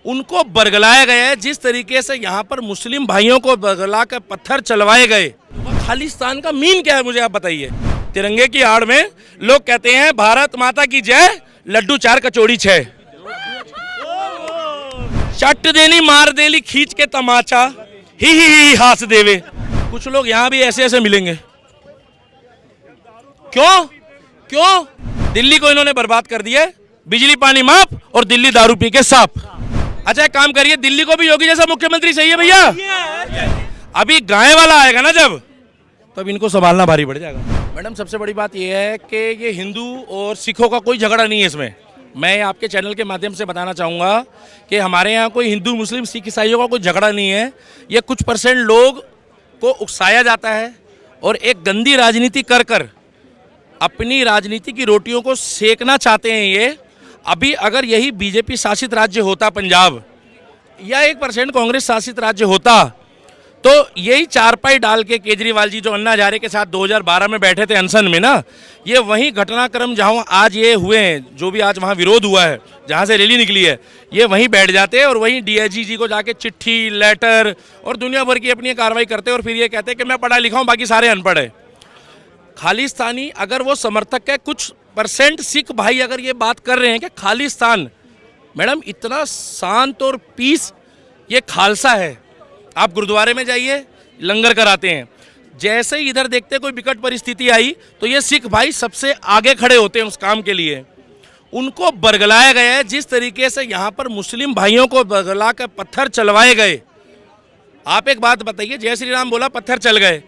उनको बरगलाया गया है। जिस तरीके से यहाँ पर मुस्लिम भाइयों को बरगला कर पत्थर चलवाए गए, खालिस्तान का मीन क्या है मुझे आप बताइए। तिरंगे की आड़ में लोग कहते हैं भारत माता की जय, लड्डू 4 कचौड़ी 6, चट देनी मार देली खींच के तमाचा, ही हास देवे। कुछ लोग यहाँ भी ऐसे ऐसे मिलेंगे। क्यों दिल्ली को इन्होंने बर्बाद कर दिया, बिजली पानी माफ और दिल्ली दारू पी के साफ। अच्छा एक काम करिए, दिल्ली को भी योगी जैसा मुख्यमंत्री चाहिए भैया। अभी गाय वाला आएगा ना जब, तब इनको संभालना भारी पड़ जाएगा। मैडम सबसे बड़ी बात यह है कि ये हिंदू और सिखों का कोई झगड़ा नहीं है इसमें। मैं आपके चैनल के माध्यम से बताना चाहूँगा कि हमारे यहाँ कोई हिंदू मुस्लिम सिख ईसाइयों का कोई झगड़ा नहीं है। ये कुछ % लोग को उकसाया जाता है और एक गंदी राजनीति कर कर अपनी राजनीति की रोटियों को सेकना चाहते हैं ये। अभी अगर यही बीजेपी शासित राज्य होता पंजाब, या 1% कांग्रेस शासित राज्य होता, तो यही चारपाई डाल के केजरीवाल जी जो अन्ना हजारे के साथ 2012 में बैठे थे अनशन में ना, ये वही घटनाक्रम जहाँ आज ये हुए हैं, जो भी आज वहाँ विरोध हुआ है, जहाँ से रैली निकली है, ये वहीं बैठ जाते और वहीं DIG जी को जाके चिट्ठी लेटर और दुनिया भर की अपनी कार्रवाई करते और फिर ये कहते कि मैं पढ़ा लिखा हूँ बाकी सारे अनपढ़ है। खालिस्तानी अगर वो समर्थक है, कुछ % सिख भाई अगर ये बात कर रहे हैं कि खालिस्तान, मैडम इतना शांत और पीस ये खालसा है। आप गुरुद्वारे में जाइए, लंगर कराते हैं, जैसे ही इधर देखते कोई विकट परिस्थिति आई तो ये सिख भाई सबसे आगे खड़े होते हैं उस काम के लिए। उनको बरगलाया गया है। जिस तरीके से यहाँ पर मुस्लिम भाइयों को बरगला कर पत्थर चलवाए गए। आप एक बात बताइए, जय श्री राम बोला पत्थर चल गए।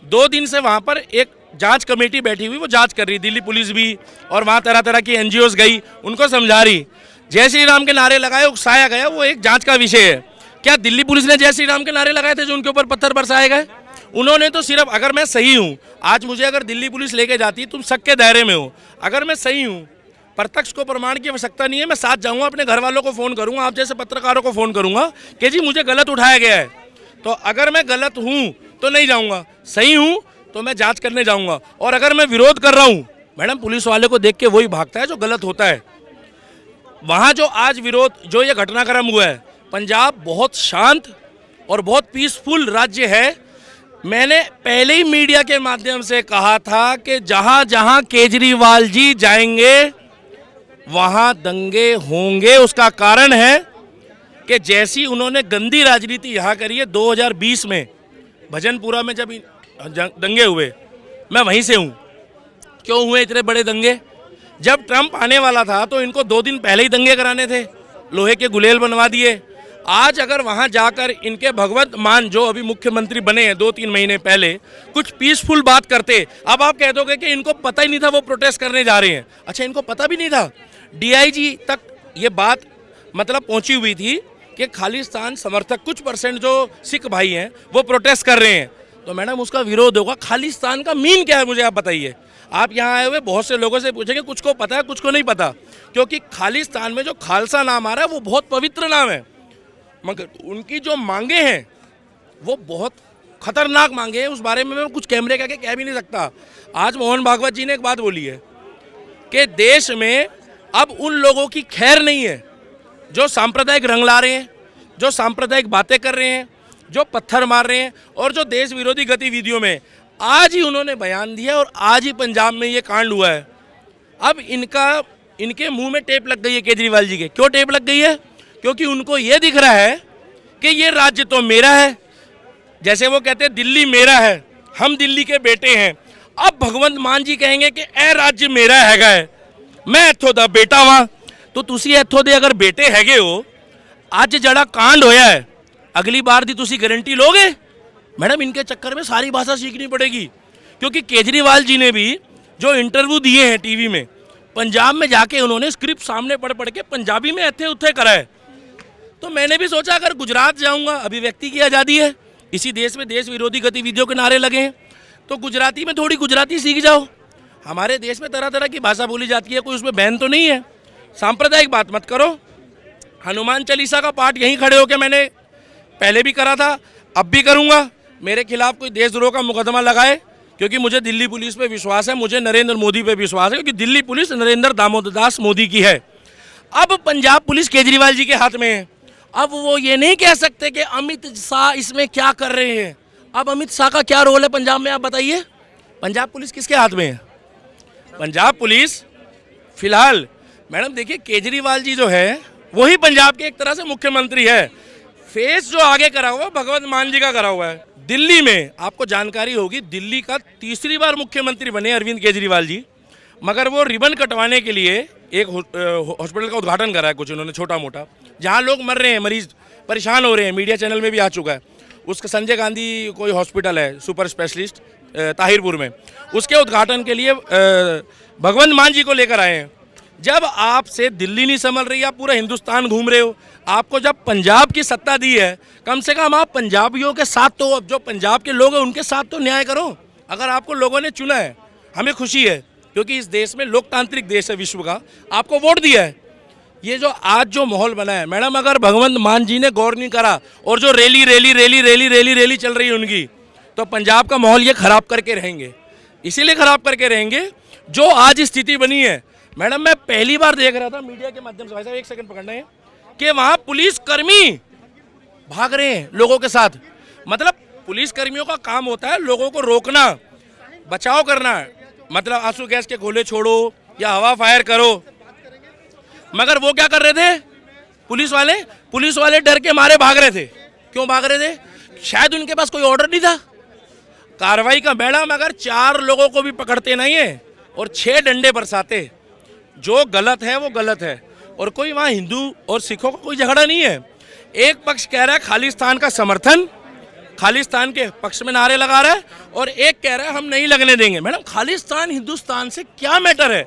2 दिन से वहाँ पर एक जांच कमेटी बैठी हुई, वो जांच कर रही, दिल्ली पुलिस भी, और वहाँ तरह तरह की NGOs गई, उनको समझा रही। जय श्री राम के नारे लगाए, उकसाया गया, वो एक जांच का विषय है। क्या दिल्ली पुलिस ने जय श्री राम के नारे लगाए थे जो उनके ऊपर पत्थर बरसाए गए? उन्होंने तो सिर्फ, अगर मैं सही हूँ, आज मुझे अगर दिल्ली पुलिस लेके जाती, तुम शक के दायरे में हो, अगर मैं सही हूँ, प्रत्यक्ष को प्रमाण की आवश्यकता नहीं है, मैं साथ जाऊँगा, अपने घर वालों को फ़ोन करूँगा, आप जैसे पत्रकारों को फ़ोन करूँगा कि जी मुझे गलत उठाया गया है। तो अगर मैं गलत हूँ तो नहीं जाऊँगा, सही हूँ तो मैं जांच करने जाऊँगा। और अगर मैं विरोध कर रहा हूँ, मैडम पुलिस वाले को देख के वही भागता है जो गलत होता है। वहाँ जो आज विरोध, जो ये घटनाक्रम हुआ है, पंजाब बहुत शांत और बहुत पीसफुल राज्य है। मैंने पहले ही मीडिया के माध्यम से कहा था कि जहाँ जहाँ केजरीवाल जी जाएंगे वहाँ दंगे होंगे। उसका कारण है कि जैसी उन्होंने गंदी राजनीति यहाँ करी है 2020 में भजनपुरा में जब दंगे हुए, मैं वहीं से हूँ। क्यों हुए इतने बड़े दंगे? जब ट्रंप आने वाला था तो इनको 2 दिन पहले ही दंगे कराने थे, लोहे के गुलेल बनवा दिए। आज अगर वहां जाकर इनके भगवंत मान जो अभी मुख्यमंत्री बने हैं 2-3 महीने पहले कुछ पीसफुल बात करते, अब आप कह दोगे कि इनको पता ही नहीं था वो प्रोटेस्ट करने जा रहे हैं। अच्छा, इनको पता भी नहीं था? DIG तक ये बात मतलब पहुंची हुई थी कि खालिस्तान समर्थक कुछ % जो सिख भाई हैं वो प्रोटेस्ट कर रहे हैं, तो मैडम उसका विरोध होगा। खालिस्तान का मीन क्या है मुझे आप बताइए। आप यहाँ आए हुए बहुत से लोगों से पूछेंगे, कुछ को पता है कुछ को नहीं पता, क्योंकि खालिस्तान में जो खालसा नाम आ रहा है वो बहुत पवित्र नाम है, मगर उनकी जो मांगे हैं वो बहुत खतरनाक मांगे हैं। उस बारे में मैं कुछ कैमरे के आगे कह भी नहीं सकता। आज मोहन भागवत जी ने एक बात बोली है कि देश में अब उन लोगों की खैर नहीं है जो सांप्रदायिक रंग ला रहे हैं, जो सांप्रदायिक बातें कर रहे हैं, जो पत्थर मार रहे हैं और जो देश विरोधी गतिविधियों में। आज ही उन्होंने बयान दिया और आज ही पंजाब में ये कांड हुआ है। अब इनके मुंह में टेप लग गई है केजरीवाल जी के। क्यों टेप लग गई है? क्योंकि उनको ये दिख रहा है कि ये राज्य तो मेरा है। जैसे वो कहते हैं दिल्ली मेरा है, हम दिल्ली के बेटे हैं। अब भगवंत मान जी कहेंगे कि ए राज्य मेरा हैगा है, मैं इत्थों दा बेटा वां। तो तुसी इत्थों दे अगर बेटे हैगे हो, आज जड़ा कांड होया है, अगली बार दी तुसी गारंटी लोगे? मैडम इनके चक्कर में सारी भाषा सीखनी पड़ेगी, क्योंकि केजरीवाल जी ने भी जो इंटरव्यू दिए हैं टीवी में, पंजाब में जाके उन्होंने स्क्रिप्ट सामने पढ़ के पंजाबी में एथे उत्थे करा है। तो मैंने भी सोचा अगर गुजरात जाऊंगा, अभिव्यक्ति की आज़ादी है, इसी देश में देश विरोधी गतिविधियों के नारे लगे हैं, तो गुजराती में थोड़ी गुजराती सीख जाओ। हमारे देश में तरह तरह की भाषा बोली जाती है, कोई उसमें बैन तो नहीं है। सांप्रदायिक बात मत करो। हनुमान चालीसा का पाठ यहीं खड़े होकर मैंने पहले भी करा था, अब भी करूँगा। मेरे खिलाफ कोई देशद्रोह का मुकदमा लगाए, क्योंकि मुझे दिल्ली पुलिस पे विश्वास है, मुझे नरेंद्र मोदी पे विश्वास है, क्योंकि दिल्ली पुलिस नरेंद्र दामोदर दास मोदी की है। अब पंजाब पुलिस केजरीवाल जी के हाथ में है अब वो ये नहीं कह सकते कि अमित शाह इसमें क्या कर रहे हैं। अब अमित शाह का क्या रोल है पंजाब में, आप बताइए। पंजाब पुलिस किसके हाथ में है? पंजाब पुलिस फिलहाल मैडम देखिए, केजरीवाल जी जो है वही पंजाब के एक तरह से मुख्यमंत्री है। फेस जो आगे करा हुआ है भगवंत मान जी का करा हुआ है। दिल्ली में आपको जानकारी होगी, दिल्ली का तीसरी बार मुख्यमंत्री बने अरविंद केजरीवाल जी, मगर वो रिबन कटवाने के लिए एक हॉस्पिटल का उद्घाटन करा है कुछ उन्होंने छोटा मोटा, जहाँ लोग मर रहे हैं, मरीज परेशान हो रहे हैं, मीडिया चैनल में भी आ चुका है। उसका संजय गांधी कोई हॉस्पिटल है सुपर स्पेशलिस्ट ताहिरपुर में, उसके उद्घाटन के लिए भगवंत मान जी को लेकर आए हैं। जब आपसे दिल्ली नहीं संभल रही, आप पूरा हिंदुस्तान घूम रहे हो, आपको जब पंजाब की सत्ता दी है, कम से कम आप पंजाबियों के साथ तो, अब जो पंजाब के लोग हैं उनके साथ तो न्याय करो। अगर आपको लोगों ने चुना है, हमें खुशी है क्योंकि इस देश में लोकतांत्रिक देश है विश्व का, आपको वोट दिया है। ये जो आज जो माहौल बना है मैडम, अगर भगवंत मान जी ने गौर नहीं करा और जो rally rally rally rally rally rally चल रही है उनकी, तो पंजाब का माहौल ये खराब करके रहेंगे। इसीलिए खराब करके रहेंगे जो आज स्थिति बनी है। मैडम मैं पहली बार देख रहा था मीडिया के माध्यम से, भाई साहब एक सेकंड पकड़ना है, कि वहां पुलिस कर्मी भाग रहे हैं लोगों के साथ। मतलब पुलिस कर्मियों का काम होता है लोगों को रोकना, बचाव करना, मतलब आंसू गैस के गोले छोड़ो या हवा फायर करो, मगर वो क्या कर रहे थे पुलिस वाले डर के मारे भाग रहे थे। क्यों भाग रहे थे? शायद उनके पास कोई ऑर्डर नहीं था कार्रवाई का। मैडम अगर 4 लोगों को भी पकड़ते नहीं है और 6 डंडे बरसाते, जो गलत है वो गलत है। और कोई वहाँ हिंदू और सिखों का कोई झगड़ा नहीं है। एक पक्ष कह रहा है खालिस्तान का समर्थन, खालिस्तान के पक्ष में नारे लगा रहा है, और एक कह रहा है हम नहीं लगने देंगे। मैडम खालिस्तान हिंदुस्तान से क्या मैटर है?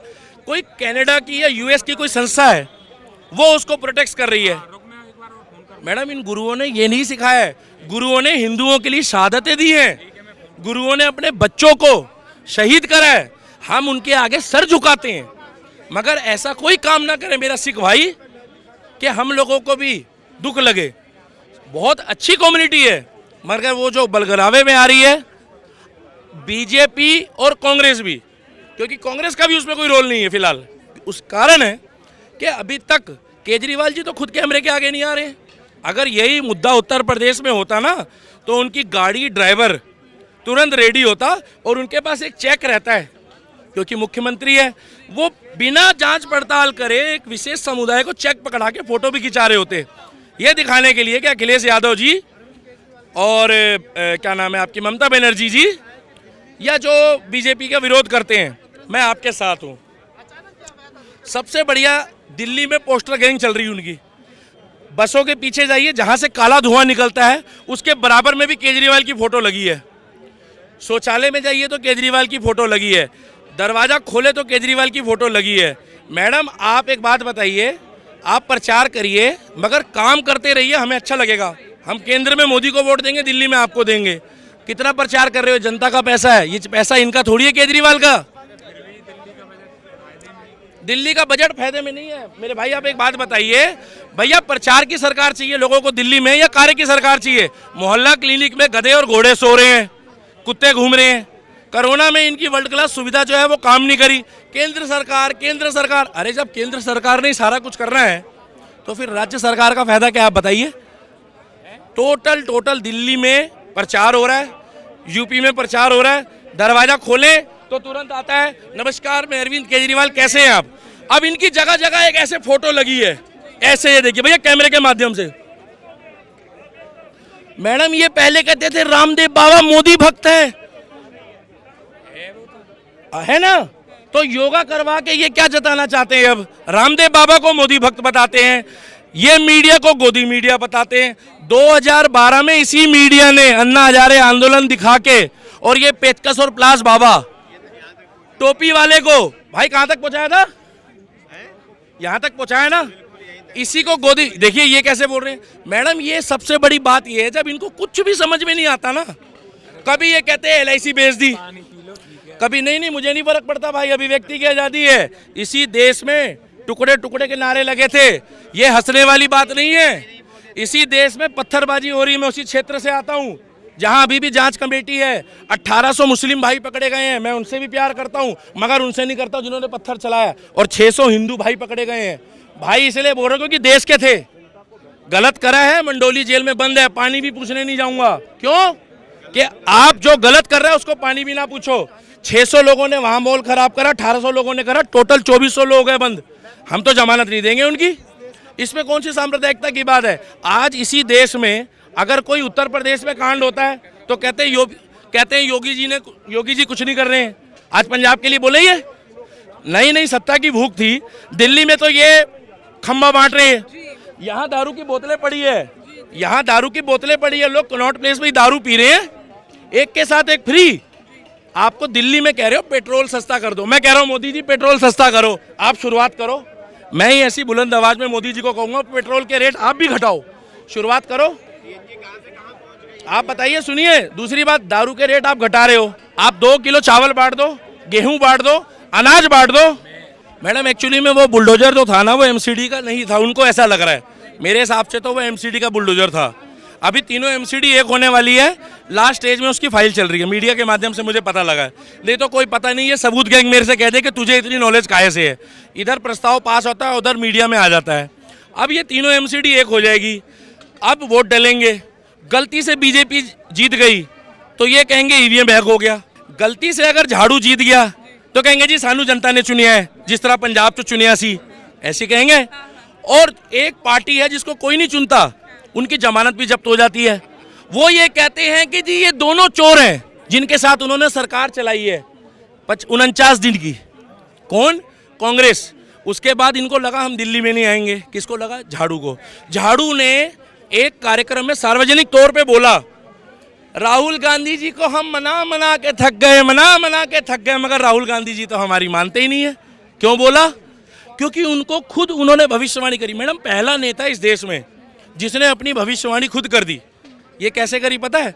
कोई कनाडा की या यूएस की कोई संस्था है वो उसको प्रोटेक्ट कर रही है। मैडम इन गुरुओं ने ये नहीं सिखाया है, गुरुओं ने हिंदुओं के लिए शहादतें दी हैं, गुरुओं ने अपने बच्चों को शहीद करा है, हम उनके आगे सर झुकाते हैं। मगर ऐसा कोई काम ना करें मेरा सिख भाई कि हम लोगों को भी दुख लगे। बहुत अच्छी कम्युनिटी है, मगर वो जो बलगरावे में आ रही है बीजेपी और कांग्रेस भी, क्योंकि कांग्रेस का भी उसमें कोई रोल नहीं है फिलहाल। उस कारण है कि अभी तक केजरीवाल जी तो खुद कैमरे के आगे नहीं आ रहे। अगर यही मुद्दा उत्तर प्रदेश में होता ना, तो उनकी गाड़ी ड्राइवर तुरंत रेडी होता और उनके पास एक चेक रहता है, क्योंकि मुख्यमंत्री है, वो बिना जांच पड़ताल करे एक विशेष समुदाय को चेक पकड़ा के फोटो भी खिंचा रहे होते, ये दिखाने के लिए कि अखिलेश यादव जी और क्या नाम है आपकी ममता बनर्जी जी, या जो बीजेपी का विरोध करते हैं, मैं आपके साथ हूँ। सबसे बढ़िया दिल्ली में पोस्टर गैंग चल रही है उनकी। बसों के पीछे जाइए, जहाँ से काला धुआं निकलता है उसके बराबर में भी केजरीवाल की फोटो लगी है। शौचालय में जाइए तो केजरीवाल की फोटो लगी है, दरवाजा खोले तो केजरीवाल की फोटो लगी है। मैडम आप एक बात बताइए, आप प्रचार करिए मगर काम करते रहिए, हमें अच्छा लगेगा। हम केंद्र में मोदी को वोट देंगे, दिल्ली में आपको देंगे। कितना प्रचार कर रहे हो? जनता का पैसा है, ये पैसा इनका थोड़ी है केजरीवाल का। दिल्ली का बजट फायदे में नहीं है। मेरे भाई आप एक बात बताइए, भैया प्रचार की सरकार चाहिए लोगों को दिल्ली में या कार्य की सरकार चाहिए? मोहल्ला क्लिनिक में गधे और घोड़े सो रहे हैं, कुत्ते घूम रहे हैं। कोरोना में इनकी वर्ल्ड क्लास सुविधा जो है वो काम नहीं करी। केंद्र सरकार, अरे जब केंद्र सरकार ने सारा कुछ करना है तो फिर राज्य सरकार का फायदा क्या, आप बताइए। टोटल दिल्ली में प्रचार हो रहा है, यूपी में प्रचार हो रहा है, दरवाजा खोले तो तुरंत आता है नमस्कार मैं अरविंद केजरीवाल, कैसे हैं आप। अब इनकी जगह जगह एक ऐसे फोटो लगी है, ऐसे ये देखिए भैया कैमरे के माध्यम से। मैडम ये पहले कहते थे रामदेव बाबा मोदी भक्त है ना, तो योगा करवा के ये क्या जताना चाहते हैं? अब रामदेव बाबा को मोदी भक्त बताते हैं, ये मीडिया को गोदी मीडिया बताते हैं। 2012 में इसी मीडिया ने अन्ना हजारे आंदोलन दिखा के और ये पेचकस और प्लास बाबा टोपी वाले को भाई कहां तक पहुंचाया था? यहां तक पहुंचाया ना, इसी को गोदी। देखिए ये कैसे बोल रहे हैं। मैडम ये सबसे बड़ी बात ये है, जब इनको कुछ भी समझ में नहीं आता ना, कभी ये कहते हैं LIC बेच दी, कभी नहीं मुझे नहीं फर्क पड़ता भाई, अभिव्यक्ति की आजादी है। इसी देश में टुकड़े टुकड़े के नारे लगे थे, ये हंसने वाली बात नहीं है। इसी देश में पत्थरबाजी हो रही, मैं उसी क्षेत्र से आता हूँ जहां अभी भी जांच कमेटी है। 1800 मुस्लिम भाई पकड़े गए हैं, मैं उनसे भी प्यार करता हूं, मगर उनसे नहीं करता जिन्होंने पत्थर चलाया। और 600 हिंदू भाई पकड़े गए हैं। भाई इसलिए बोल रहे हो कि देश के थे, गलत करा है, मंडोली जेल में बंद है, पानी भी पूछने नहीं जाऊंगा। क्यों? कि आप जो गलत कर रहे हैं उसको पानी भी ना पूछो। 600 लोगों ने वहां माहौल खराब करा, 1800 लोगों ने करा, टोटल 2400 लोग हैं बंद। हम तो जमानत नहीं देंगे उनकी। इसमें कौन सी सांप्रदायिकता की बात है? आज इसी देश में अगर कोई उत्तर प्रदेश में कांड होता है तो कहते हैं योगी जी कुछ नहीं कर रहे हैं। आज पंजाब के लिए बोले ये नहीं सत्ता की भूख थी। दिल्ली में तो ये खम्बा बांट रहे हैं, यहाँ दारू की बोतलें पड़ी है, लोग कनॉट प्लेस में ही दारू पी रहे हैं, एक के साथ एक फ्री। आपको दिल्ली में कह रहे हो पेट्रोल सस्ता कर दो, मैं कह रहा हूँ मोदी जी पेट्रोल सस्ता करो, आप शुरुआत करो। मैं ही ऐसी बुलंद आवाज में मोदी जी को कहूंगा पेट्रोल के रेट आप भी घटाओ, शुरुआत करो। आप बताइए, सुनिए, दूसरी बात, दारू के रेट आप घटा रहे हो, आप 2 किलो चावल बांट दो, गेहूं बांट दो, अनाज बांट दो। मैडम एक्चुअली में वो बुलडोजर जो था ना वो एमसीडी का नहीं था, उनको ऐसा लग रहा है, मेरे हिसाब से तो वो एमसीडी का बुलडोजर था। अभी तीनों एमसीडी एक होने वाली है, लास्ट स्टेज में उसकी फाइल चल रही है, मीडिया के माध्यम से मुझे पता लगा है, नहीं तो कोई पता नहीं है। सबूत गैंग मेरे से कह दे कि तुझे इतनी नॉलेज काहे से है। इधर प्रस्ताव पास होता है, उधर मीडिया में आ जाता है। अब ये तीनों एमसीडी एक हो जाएगी, अब वोट डलेंगे। गलती से बीजेपी जीत गई तो ये कहेंगे ईवीएम हैक हो गया। गलती से अगर झाड़ू जीत गया तो कहेंगे जी सानू जनता ने चुनिया है, जिस तरह पंजाब तो चुनिया सी, ऐसे कहेंगे। और एक पार्टी है जिसको कोई नहीं चुनता, उनकी जमानत भी जब्त हो जाती है। वो ये कहते हैं कि जी ये दोनों चोर हैं जिनके साथ उन्होंने सरकार चलाई है 49 दिन की। कौन? कांग्रेस। उसके बाद इनको लगा हम दिल्ली में नहीं आएंगे। किसको लगा? झाड़ू को। झाड़ू ने एक कार्यक्रम में सार्वजनिक तौर पे बोला राहुल गांधी जी को हम मना के थक गए, मगर राहुल गांधी जी तो हमारी मानते ही नहीं है। क्यों बोला? क्योंकि उनको खुद उन्होंने भविष्यवाणी करी। मैडम, पहला नेता इस देश में जिसने अपनी भविष्यवाणी खुद कर दी। ये कैसे करी पता है?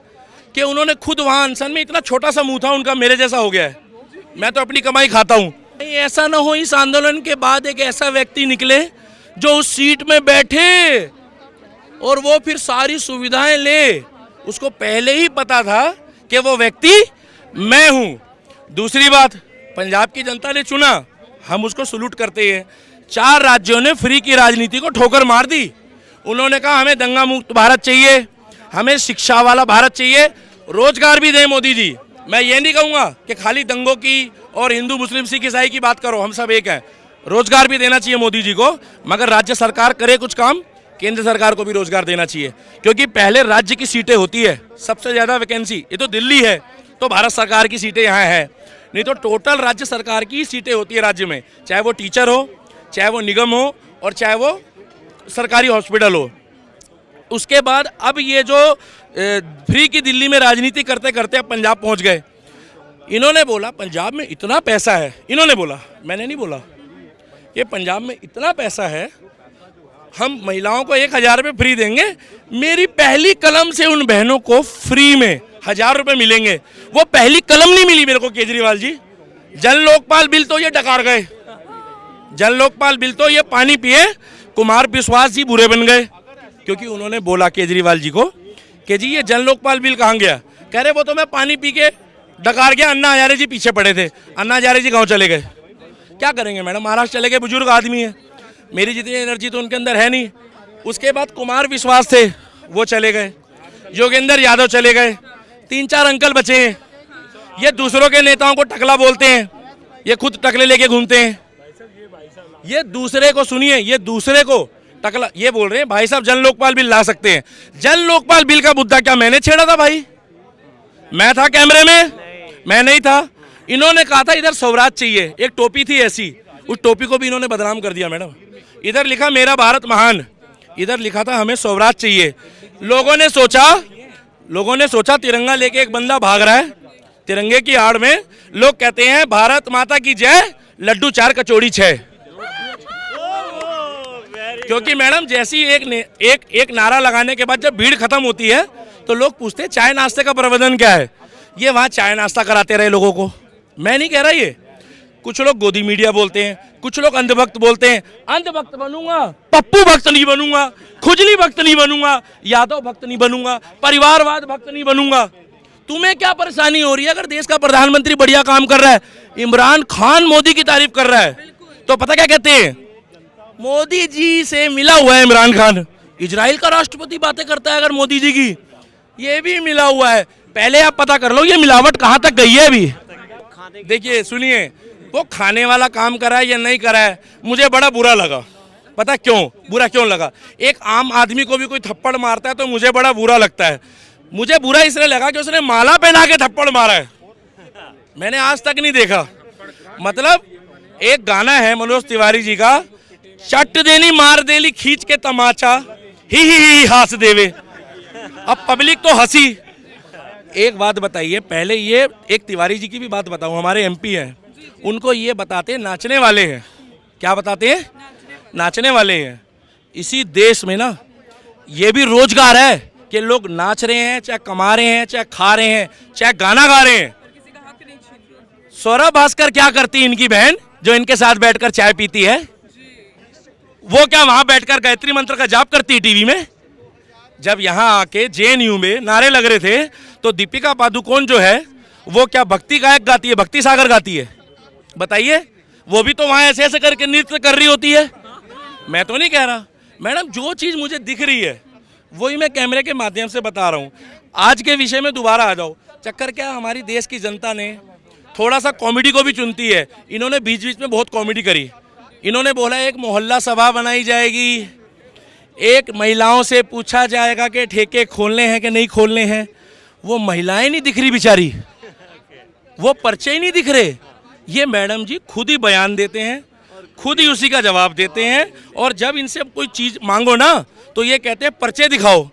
कि उन्होंने खुद वहां अनशन में, इतना छोटा सा मुंह था उनका, मेरे जैसा हो गया है, मैं तो अपनी कमाई खाता हूं। ऐसा ना हो इस आंदोलन के बाद एक ऐसा व्यक्ति निकले जो उस सीट में बैठे और वो फिर सारी सुविधाएं ले। उसको पहले ही पता था कि वो व्यक्ति मैं हूं। दूसरी बात, पंजाब की जनता ने चुना, हम उसको सलूट करते हैं। 4 राज्यों ने फ्री की राजनीति को ठोकर मार दी। उन्होंने कहा हमें दंगा मुक्त भारत चाहिए, हमें शिक्षा वाला भारत चाहिए, रोजगार भी दें मोदी जी। मैं ये नहीं कहूँगा कि खाली दंगों की और हिंदू मुस्लिम सिख ईसाई की बात करो, हम सब एक हैं। रोजगार भी देना चाहिए मोदी जी को, मगर राज्य सरकार करे कुछ काम, केंद्र सरकार को भी रोजगार देना चाहिए। क्योंकि पहले राज्य की सीटें होती है, सबसे ज़्यादा वैकेंसी, ये तो दिल्ली है तो भारत सरकार की सीटें यहाँ है, नहीं तो टोटल राज्य सरकार की सीटें होती है राज्य में, चाहे वो टीचर हो, चाहे वो निगम हो, और चाहे वो सरकारी हॉस्पिटल हो। उसके बाद अब ये जो फ्री की दिल्ली में राजनीति करते करते अब पंजाब पहुंच गए। इन्होंने बोला पंजाब में इतना पैसा है, इन्होंने बोला, मैंने नहीं बोला, ये पंजाब में इतना पैसा है, हम महिलाओं को 1000 रुपये फ्री देंगे। मेरी पहली कलम से उन बहनों को फ्री में 1000 रुपये मिलेंगे। वो पहली कलम नहीं मिली मेरे को केजरीवाल जी। जन लोकपाल बिल तो ये डकार गए, जन लोकपाल बिल तो ये पानी पिए, कुमार विश्वास जी बुरे बन गए। क्योंकि उन्होंने बोला केजरीवाल जी को कि जी ये जन लोकपाल बिल कहाँ गया? कह रहे वो तो मैं पानी पी के डकार गया, अन्ना हजारे जी पीछे पड़े थे, अन्ना हजारे जी गाँव चले गए। क्या करेंगे मैडम, महाराष्ट्र चले गए, बुजुर्ग आदमी है, मेरी जितनी एनर्जी तो उनके अंदर है नहीं। उसके बाद कुमार विश्वास थे, वो चले गए, योगेंद्र यादव चले गए, 3-4 अंकल बचे हैं। ये दूसरों के नेताओं को टकला बोलते हैं, ये खुद टकले लेके घूमते हैं। ये दूसरे को सुनिए, ये दूसरे को टकला ये बोल रहे हैं भाई साहब जन लोकपाल बिल ला सकते हैं। जन लोकपाल बिल का मुद्दा क्या मैंने छेड़ा था भाई? मैं था कैमरे में? मैं नहीं था। इन्होंने कहा था इधर स्वराज चाहिए, एक टोपी थी ऐसी, उस टोपी को भी इन्होंने बदनाम कर दिया मैडम। इधर लिखा मेरा भारत महान, इधर लिखा था हमें स्वराज चाहिए। लोगों ने सोचा तिरंगा लेके एक बंदा भाग रहा है, तिरंगे की आड़ में लोग कहते हैं भारत माता की जय, लड्डू 4 कचौड़ी 6। क्योंकि मैडम जैसी एक नारा लगाने के बाद जब भीड़ खत्म होती है तो लोग पूछते हैं चाय नाश्ते का प्रबंधन क्या है? ये वहाँ चाय नाश्ता कराते रहे लोगों को। मैं नहीं कह रहा ये, कुछ लोग गोदी मीडिया बोलते हैं, कुछ लोग अंधभक्त बोलते हैं। अंधभक्त बनूंगा, पप्पू भक्त नहीं बनूंगा, खुजली भक्त नहीं बनूंगा, यादव भक्त नहीं बनूंगा, परिवारवाद भक्त नहीं बनूंगा। तुम्हें क्या परेशानी हो रही है? अगर देश का प्रधानमंत्री बढ़िया काम कर रहा है, इमरान खान मोदी की तारीफ कर रहा है, तो पता क्या कहते हैं? मोदी जी से मिला हुआ है इमरान खान, इजराइल का राष्ट्रपति बातें करता है अगर मोदी जी की, ये भी मिला हुआ है। पहले आप पता कर लो ये मिलावट कहाँ तक गई है अभी। देखिए सुनिए, वो खाने वाला काम करा है या नहीं करा है, मुझे बड़ा बुरा लगा। पता क्यों बुरा क्यों लगा? एक आम आदमी को भी कोई थप्पड़ मारता है तो मुझे बड़ा बुरा लगता है। मुझे बुरा इसलिए लगा कि उसने माला पहना के थप्पड़ मारा है, मैंने आज तक नहीं देखा। मतलब एक गाना है मनोज तिवारी जी का, चट देनी मार देली खींच के तमाचा, ही हास देवे। अब पब्लिक तो हंसी। एक बात बताइए, पहले ये एक तिवारी जी की भी बात बताऊं, हमारे एमपी हैं, उनको ये बताते नाचने वाले हैं। क्या बताते हैं? नाचने वाले हैं। इसी देश में ना ये भी रोजगार है कि लोग नाच रहे हैं, चाहे कमा रहे हैं, चाहे खा रहे हैं, चाहे गाना गा रहे हैं। सौरभ भास्कर क्या करती है इनकी बहन जो इनके साथ बैठकर चाय पीती है? वो क्या वहां बैठकर गायत्री मंत्र का जाप करती है टीवी में? जब यहां आके जेएनयू में नारे लग रहे थे तो दीपिका पादुकोण जो है वो क्या भक्ति गायक गाती है, भक्ति सागर गाती है? बताइए, वो भी तो वहां ऐसे ऐसे करके नृत्य कर रही होती है। मैं तो नहीं कह रहा मैडम, जो चीज मुझे दिख रही है वही मैं कैमरे के माध्यम से बता रहा हूं। आज के विषय में दोबारा आ जाओ। चक्कर क्या, हमारी देश की जनता ने थोड़ा सा कॉमेडी को भी चुनती है। इन्होंने बीच बीच में बहुत कॉमेडी करी। इन्होंने बोला एक मोहल्ला सभा बनाई जाएगी, एक महिलाओं से पूछा जाएगा कि ठेके खोलने हैं कि नहीं खोलने हैं। वो महिलाएं नहीं दिख रही बेचारी, वो पर्चे ही नहीं दिख रहे। ये मैडम जी खुद ही बयान देते हैं, खुद ही उसी का जवाब देते हैं। और जब इनसे कोई चीज़ मांगो ना तो ये कहते हैं पर्चे दिखाओ।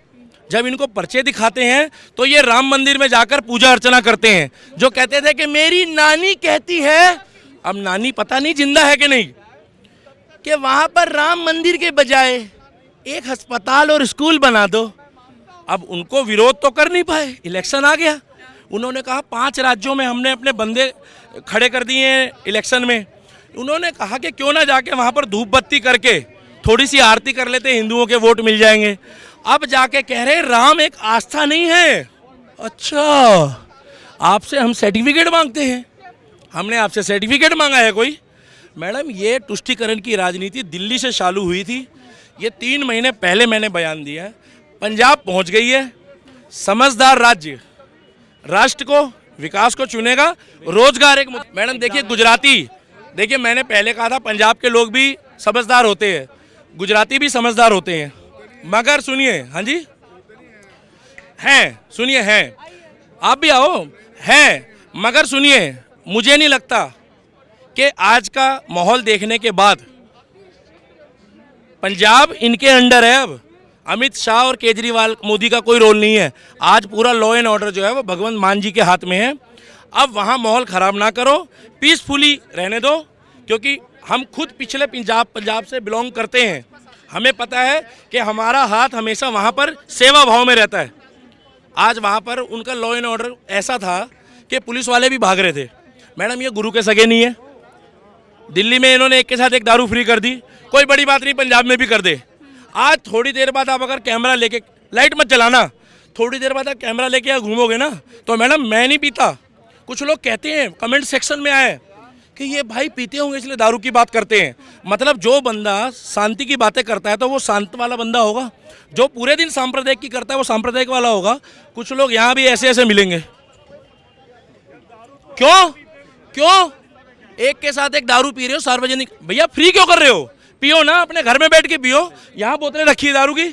जब इनको पर्चे दिखाते हैं तो ये राम मंदिर में जाकर पूजा अर्चना करते हैं। जो कहते थे कि मेरी नानी कहती है, अब नानी पता नहीं जिंदा है कि नहीं, कि वहाँ पर राम मंदिर के बजाय एक अस्पताल और स्कूल बना दो। अब उनको विरोध तो कर नहीं पाए, इलेक्शन आ गया। उन्होंने कहा 5 राज्यों में हमने अपने बंदे खड़े कर दिए हैं इलेक्शन में। उन्होंने कहा कि क्यों ना जाके वहाँ पर धूप बत्ती करके थोड़ी सी आरती कर लेते, हिंदुओं के वोट मिल जाएंगे। अब जाके कह रहे राम एक आस्था नहीं है। अच्छा, आपसे हम सर्टिफिकेट मांगते हैं? हमने आपसे सर्टिफिकेट मांगा है कोई? मैडम ये तुष्टीकरण की राजनीति दिल्ली से चालू हुई थी। ये 3 महीने पहले मैंने बयान दिया है, पंजाब पहुंच गई है। समझदार राज्य राष्ट्र को, विकास को चुनेगा। रोजगार एक मैडम देखिए, गुजराती देखिए, मैंने पहले कहा था पंजाब के लोग भी समझदार होते हैं, गुजराती भी समझदार होते हैं। मगर सुनिए, हाँ जी हैं, सुनिए हैं, आप भी आओ, हैं। मगर सुनिए, मुझे नहीं लगता कि आज का माहौल देखने के बाद पंजाब इनके अंडर है। अब अमित शाह और केजरीवाल, मोदी का कोई रोल नहीं है। आज पूरा लॉ एंड ऑर्डर जो है वो भगवंत मान जी के हाथ में है। अब वहाँ माहौल ख़राब ना करो, पीसफुली रहने दो। क्योंकि हम खुद पिछले पंजाब से बिलोंग करते हैं, हमें पता है कि हमारा हाथ हमेशा वहाँ पर सेवा भाव में रहता है। आज वहाँ पर उनका लॉ एंड ऑर्डर ऐसा था कि पुलिस वाले भी भाग रहे थे। मैडम ये गुरु के सगे नहीं है। दिल्ली में इन्होंने एक के साथ एक दारू फ्री कर दी, कोई बड़ी बात नहीं, पंजाब में भी कर दे। आज थोड़ी देर बाद आप अगर कैमरा लेके, लाइट मत जलाना, थोड़ी देर बाद आप कैमरा लेके घूमोगे ना तो मैडम मैं नहीं पीता। कुछ लोग कहते हैं कमेंट सेक्शन में आए कि ये भाई पीते होंगे इसलिए दारू की बात करते हैं। मतलब जो बंदा शांति की बातें करता है तो वो शांत वाला बंदा होगा, जो पूरे दिन सांप्रदायिक की करता है वो सांप्रदायिक वाला होगा। कुछ लोग यहाँ भी ऐसे ऐसे मिलेंगे। क्यों क्यों एक के साथ एक दारू पी रहे हो सार्वजनिक? भैया फ्री क्यों कर रहे हो? पियो ना, अपने घर में बैठ के पियो। यहाँ बोतलें रखी है दारू की,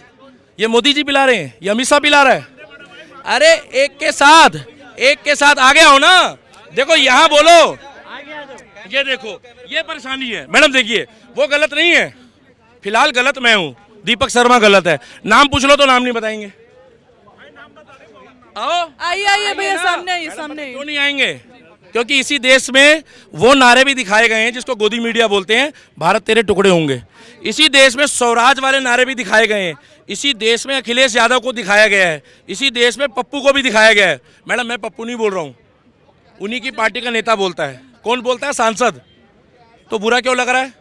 ये मोदी जी पिला रहे हैं, ये अमित शाह पिला रहा है। अरे एक के साथ आगे आओ ना। देखो यहाँ बोलो, ये देखो, ये परेशानी है मैडम। देखिए वो गलत नहीं है, फिलहाल गलत मैं हूँ, दीपक शर्मा गलत है। नाम पूछ लो तो नाम नहीं बताएंगे। आओ आइए भैया, सामने आइए, सामने क्यों नहीं आएंगे? क्योंकि इसी देश में वो नारे भी दिखाए गए हैं जिसको गोदी मीडिया बोलते हैं, भारत तेरे टुकड़े होंगे। इसी देश में स्वराज वाले नारे भी दिखाए गए हैं। इसी देश में अखिलेश यादव को दिखाया गया है। इसी देश में पप्पू को भी दिखाया गया है। मैडम मैं पप्पू नहीं बोल रहा हूँ, उन्हीं की पार्टी का नेता बोलता है। कौन बोलता है? सांसद। तो बुरा क्यों लग रहा है?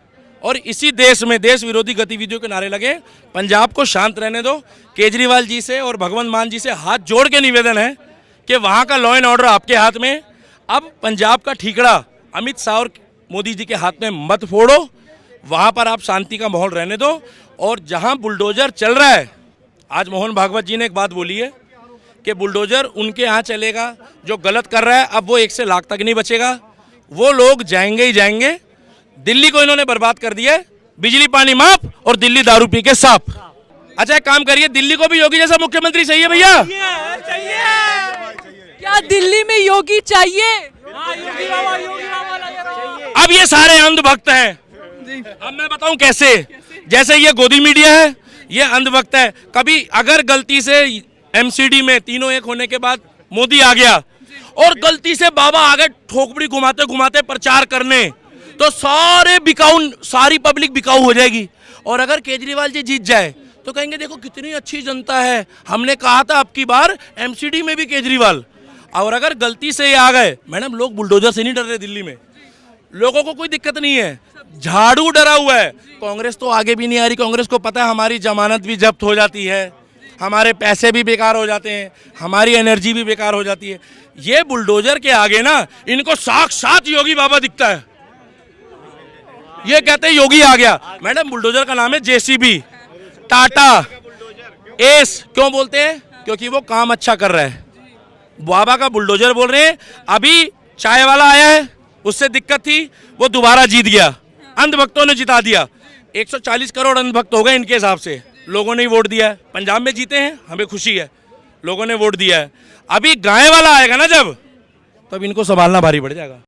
और इसी देश में देश विरोधी गतिविधियों के नारे लगे। पंजाब को शांत रहने दो। केजरीवाल जी से और भगवंत मान जी से हाथ जोड़ के निवेदन है कि वहाँ का लॉ एंड ऑर्डर आपके हाथ में। अब पंजाब का ठीकरा अमित शाह और मोदी जी के हाथ में मत फोड़ो, वहाँ पर आप शांति का माहौल रहने दो। और जहाँ बुलडोजर चल रहा है आज मोहन भागवत जी ने एक बात बोली है कि बुलडोजर उनके यहाँ चलेगा जो गलत कर रहा है, अब वो 1 से लाख तक नहीं बचेगा, वो लोग जाएंगे ही जाएंगे। दिल्ली को इन्होंने बर्बाद कर दिया है, बिजली पानी माफ और दिल्ली दारू पी के साफ। अच्छा एक काम करिए, दिल्ली को भी योगी जैसा मुख्यमंत्री चाहिए भैया। क्या दिल्ली में योगी चाहिए? अब ये सारे अंधभक्त हैं। अब मैं बताऊं कैसे। जैसे ये गोदी मीडिया है, ये अंधभक्त है। कभी अगर गलती से एमसीडी में तीनों एक होने के बाद मोदी आ गया और गलती से बाबा आ गए ठोकबड़ी घुमाते घुमाते प्रचार करने, तो सारी पब्लिक बिकाऊ हो जाएगी। और अगर केजरीवाल जी जीत जाए तो कहेंगे देखो कितनी अच्छी जनता है, हमने कहा था अब की बार एमसीडी में भी केजरीवाल। और अगर गलती से ये आ गए, मैडम लोग बुलडोजर से नहीं डर रहे, दिल्ली में लोगों को कोई दिक्कत नहीं है, झाड़ू डरा हुआ है। कांग्रेस तो आगे भी नहीं आ रही, कांग्रेस को पता है हमारी जमानत भी जब्त हो जाती है, हमारे पैसे भी बेकार हो जाते हैं, हमारी एनर्जी भी बेकार हो जाती है। ये बुलडोजर के आगे ना इनको साक्षात योगी बाबा दिखता है। ये कहते हैं योगी आ गया। मैडम बुलडोजर का नाम है जेसीबी, टाटा, एस। क्यों बोलते हैं? क्योंकि वो काम अच्छा कर रहा है। बाबा का बुलडोजर बोल रहे हैं। अभी चाय वाला आया है, उससे दिक्कत थी, वो दोबारा जीत गया, अंधभक्तों ने जिता दिया। 140 करोड़ अंधभक्त हो गए इनके हिसाब से, लोगों ने वोट दिया है। पंजाब में जीते हैं, हमें खुशी है, लोगों ने वोट दिया है। अभी गाय वाला आएगा ना जब, तब इनको संभालना भारी पड़ जाएगा।